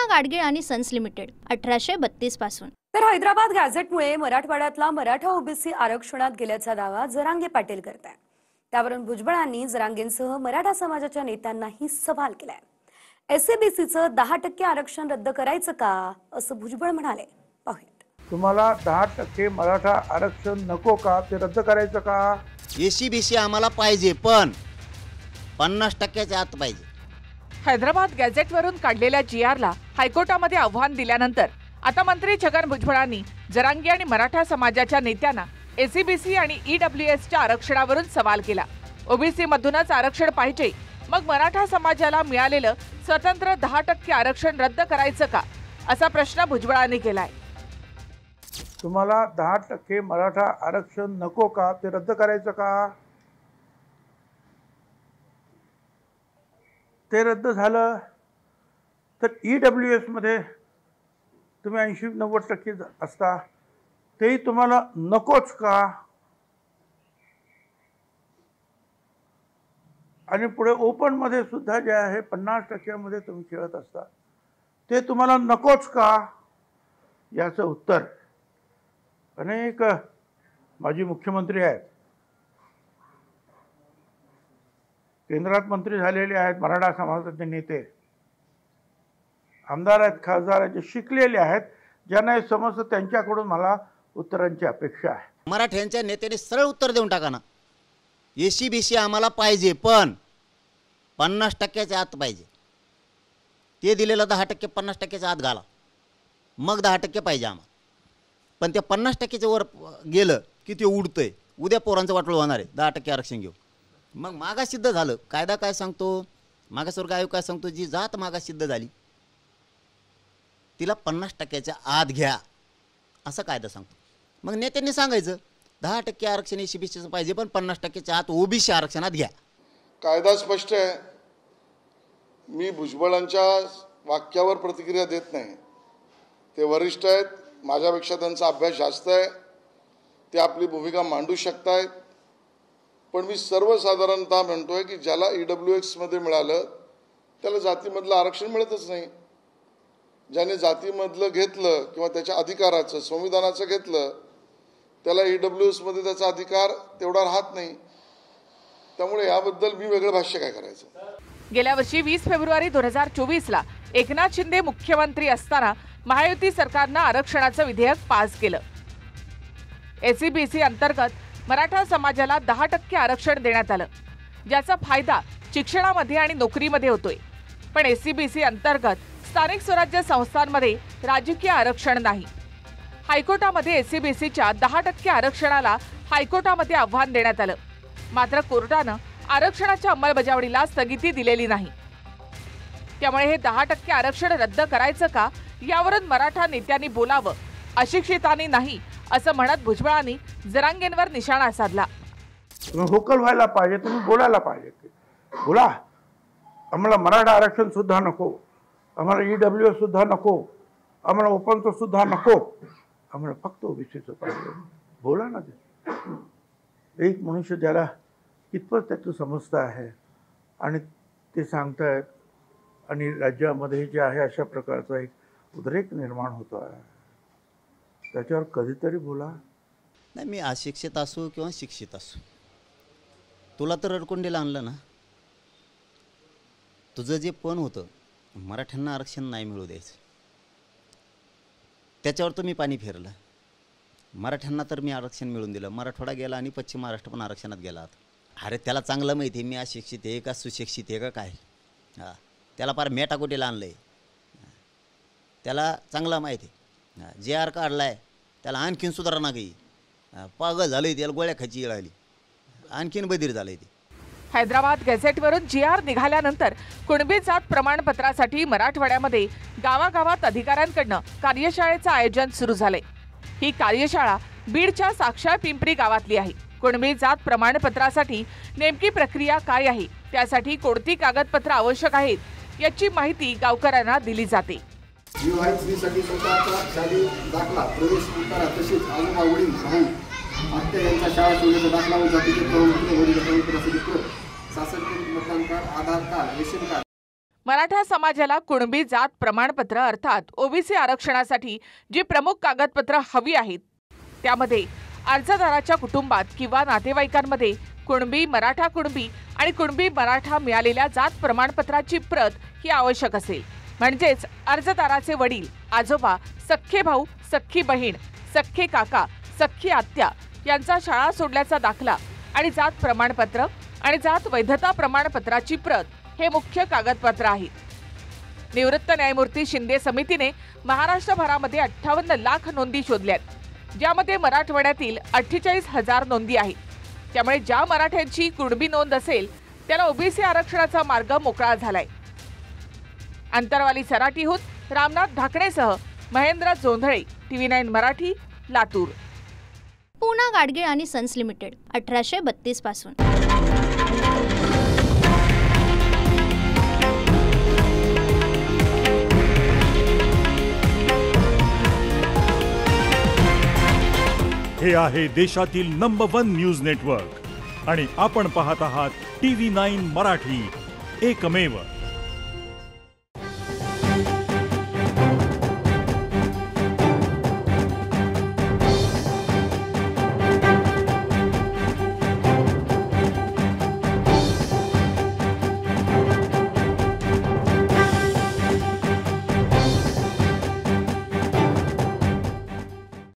गाडगीळ आणि sons limited 1832 पासून। तर हैदराबाद गॅझेटमुळे मराठवाड्यातला मराठा ओबीसी आरक्षणात गेल्याचा दावा जरांगे पाटील करताय। त्यावरून भुजबळांनी जरांगेंसह मराठा समाजाच्या नेत्यांनाही सवाल केलाय। एससीबीसीचं 10% आरक्षण रद्द करायचं का असं भुजबळ म्हणाले। पाहूयात। तुम्हाला 10% मराठा आरक्षण नको का, ते रद्द करायचं का? एससीबीसी आम्हाला पाहिजे, पण 50%च्या आत पाहिजे। हैदराबाद गॅझेटवरून काढलेल्या जीआरला हायकोर्टामध्ये आव्हान दिल्यानंतर आता मंत्री छगन भुजबळांनी जरांगे आणि मराठा समाजाच्या नेत्यांना एससीबीसी आणि ईडब्ल्यूएसच्या आरक्षणावरून सवाल केला। ओबीसी मधूनच आरक्षण पाहिजे, मग मराठा समाजाला मिळालेलं स्वतंत्र 10% आरक्षण रद्द करायचं का, असा प्रश्न भुजबळांनी केलाय। तुम्हाला 10% मराठा आरक्षण नको का, ते रद्द करायचं का? ते रद्द झालं तर ईडब्ल्यूएस मध्ये तुम्ही 80-90% असता, तेही तुम्हाला नकोच का? आणि पुढे ओपन मध्ये सुद्धा जे आहे 50% मध्ये तुम्ही खेळत असता, ते तुम्हाला नकोच का? याचं उत्तर अनेक माजी मुख्यमंत्री आहेत, केंद्रात मंत्री झालेले आहेत, मराठा समाजाचे नेते, आमदार आहेत, खासदार आहेत, जे शिकलेले आहेत, ज्यांना हे समजतं, त्यांच्याकडून मला उत्तरांची अपेक्षा आहे। मराठ्यांच्या नेत्याने सरळ उत्तर देऊन टाका ना, एससीबीसी आम्हाला पाहिजे, पण 50%च्या आत पाहिजे। ते दिलेलं 10% 50%च्या आत घाला, मग 10% पाहिजे आम्हाला। पण ते 50%च्या वर गेलं की ते उडतंय, उद्या पोरांचं वाटोळ होणार आहे। 10% आरक्षण घेऊ, मग मागास सिद्ध झालं। कायदा काय सांगतो, मागासवर्ग आयोग काय सांगतो, जी जात मागास सिद्ध झाली तिला 50%च्या आत घ्या, असं कायदा सांगतो। मग नेत्यांनी सांगायचं 10% आरक्षण एससीबीसीचं पाहिजे, पण 50%च्या आत ओबीसी आरक्षणात घ्या। कायदा स्पष्ट आहे। मी भुजबळांच्या वाक्यावर प्रतिक्रिया देत नाही, ते वरिष्ठ आहेत, माझ्यापेक्षा त्यांचा अभ्यास जास्त आहे, ते आपली भूमिका मांडू शकतायत। पण मी सर्वसाधारणतः म्हणतोय की ज्याला ईडब्ल्यूएस मध्ये मिळालं त्याला जातीमधलं आरक्षण मिळतच नाही। ज्याने जातीमधलं घेतलं किंवा त्याच्या अधिकाराचं संविधानाचं घेतलं, त्याला ईडब्ल्यूएस मध्ये त्याचा अधिकार तेवढा राहत नाही। त्यामुळे याबद्दल मी वेगळं भाष्य काय करायचं। गेल्या वर्षी 20 फेब्रुवारी 2024ला एकनाथ शिंदे मुख्यमंत्री असताना महायुती सरकारनं आरक्षणाचं विधेयक पास केलं। एससीबीसी अंतर्गत मराठा समाजाला 10% आरक्षण देण्यात आलं, ज्याचा फायदा शिक्षणामध्ये आणि नोकरीमध्ये होतोय। पण एससीबीसी अंतर्गत स्थानिक स्वराज्य संस्थांमध्ये राजकीय आरक्षण नाही। हायकोर्टामध्ये एससीबीसीच्या 10% आरक्षणाला हायकोर्टामध्ये आव्हान देण्यात आलं, मात्र कोर्टानं आरक्षणाच्या अंमलबजावणीला स्थगिती दिलेली नाही। त्यामुळे हे 10% आरक्षण रद्द करायचं का, यावरून मराठा नेत्यांनी बोलावं, अशिक्षितांनी नाही, असं म्हणत भुजबळांनी जरांगेंवर निशाणा साधला। तुम्ही होकल व्हायला पाहिजे, तुम्ही बोलायला पाहिजे, बोला आम्हाला मराठा आरक्षण सुद्धा नको, आम्हाला ईडब्ल्यूएस सुद्धा नको, आम्हाला ओपनचं सुद्धा नको, आम्हाला फक्त ओबीसीचं पाहिजे, बोला ना। ते एक मनुष्य ज्याला कितपत त्याचं समजतं आहे आणि ते सांगतायत, आणि राज्यामध्ये जे आहे अशा प्रकारचा एक उद्रेक निर्माण होतो आहे, त्याच्यावर कधीतरी बोला। नाही, मी अशिक्षित असो किंवा शिक्षित असो, तुला तर रडकुंडीला आणलं ना, तुझं जे पण होतं मराठ्यांना आरक्षण नाही मिळू द्यायचं, त्याच्यावर तुम्ही पाणी फिरलं। मराठ्यांना तर मी आरक्षण मिळून दिलं, मराठवाडा गेला आणि पश्चिम महाराष्ट्र पण आरक्षणात गेला। अरे त्याला चांगलं माहिती आहे मी अशिक्षित आहे का सुशिक्षित आहे का काय। हां, त्याला फार मेटाकोटीला आणलं आहे, त्याला चांगला माहिती आहे। जे आर काढला आहे त्याला आणखीन सुधारणा गई, पागल झालं, त्याला गोळ्या खायची वेळ आली, आणखीन बधीर झालं ते। हैदराबाद गॅझेटवरून जीआर निघाल्यानंतर कुणबी जात प्रमाणपत्रासाठी मराठवाड्यामध्ये गावागावात अधिकाऱ्यांकडनं कार्यशाळेचं आयोजन सुरू झालंय। ही कार्यशाळा बीडच्या साक्षर पिंपरी गावातली आहे। कुणबी जात प्रमाणपत्रासाठी नेमकी प्रक्रिया काय आहे, त्यासाठी कोणती कागदपत्र आवश्यक आहेत, याची माहिती गावकऱ्यांना दिली जाते। विवाहित स्त्रीसाठी स्वतःचा शालेय दाखला, प्रवेश उतारा, तसेच आजोबा वडील भाऊ आत्या यांचा शाळा सोडण्याचा दाखला व जातीचे प्रमाणपत्र वरील प्रमाणपत्रासाठी शासकीय मतदान कार्ड, आधार कार्ड, रेशन कार्ड मराठा समाजाला कुणबी जात प्रमाणपत्र अर्थात ओबीसी आरक्षणासाठी जी प्रमुख कागदपत्र हवी आहेत त्यामध्ये अर्जदाराच्या कुटुंबात किंवा नातेवाईकांमध्ये कुणबी, मराठा कुणबी आणि कुणबी मराठा मिळालेल्या जात प्रमाणपत्राची प्रत ही आवश्यक असेल. म्हणजेच अर्जदाराचे वडील, आजोबा, सख्खे भाऊ, सख्खी बहीण, सख्खे काका, सख्खी आत्या यांचा शाळा सोडल्याचा दाखला आणि जात प्रमाणपत्र आणि जात वैधता प्रमाणपत्राची प्रत हे मुख्य कागदपत्र आहेत. निवृत्त न्यायमूर्ती शिंदे समितीने महाराष्ट्रभरामध्ये 58 लाख नोंदी शोधल्यात, ज्यामध्ये मराठवाड्यातील 48,000 नोंदी आहेत. त्यामुळे ज्या मराठ्यांची कुणबी नोंद असेल त्याला ओबीसी आरक्षणाचा मार्ग मोकळा झालाय. अंतरवाली सराटीहून रामनाथ ढाकणेसह महेंद्र जोंधळे, TV9 मराठी, लातूर. पूना गाडगीळ आणि सन्स लिमिटेड 1832 पासून. हे आहे देशातील नंबर 1 न्यूज नेटवर्क आणि आपण पाहत आहात TV9 मराठी, एकमेव.